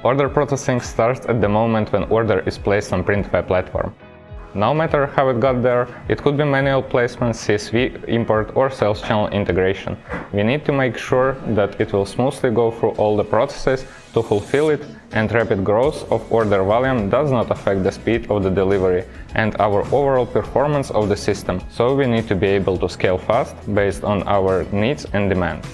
Order processing starts at the moment when order is placed on Printify platform. No matter how it got there, it could be manual placement, CSV import or sales channel integration. We need to make sure that it will smoothly go through all the processes to fulfill it, and rapid growth of order volume does not affect the speed of the delivery and our overall performance of the system, so we need to be able to scale fast based on our needs and demands.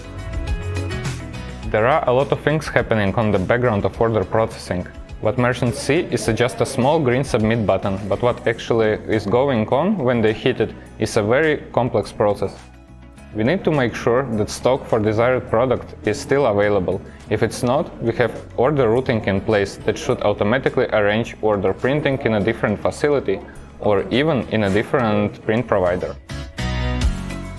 There are a lot of things happening on the background of order processing. What merchants see is just a small green submit button, but what actually is going on when they hit it is a very complex process. We need to make sure that stock for desired product is still available. If it's not, we have order routing in place that should automatically arrange order printing in a different facility or even in a different print provider.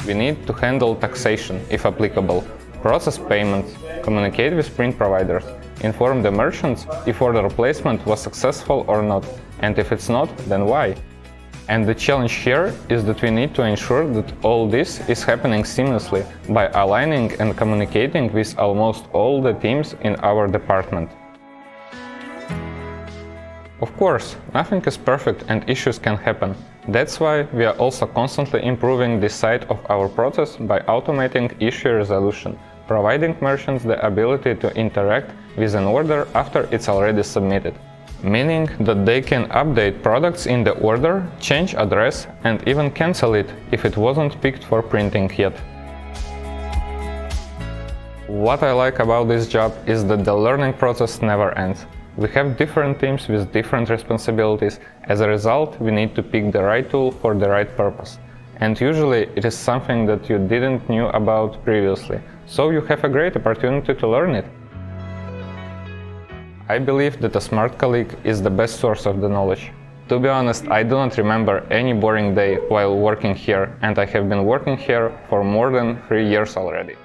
We need to handle taxation, if applicable, process payments, communicate with print providers, inform the merchants if order placement was successful or not, and if it's not, then why. And the challenge here is that we need to ensure that all this is happening seamlessly by aligning and communicating with almost all the teams in our department. Of course, nothing is perfect and issues can happen. That's why we are also constantly improving this side of our process by automating issue resolution, providing merchants the ability to interact with an order after it's already submitted. Meaning that they can update products in the order, change address, and even cancel it if it wasn't picked for printing yet. What I like about this job is that the learning process never ends. We have different teams with different responsibilities. As a result, we need to pick the right tool for the right purpose. And usually it is something that you didn't know about previously, so you have a great opportunity to learn it. I believe that a smart colleague is the best source of the knowledge. To be honest, I do not remember any boring day while working here, and I have been working here for more than 3 years already.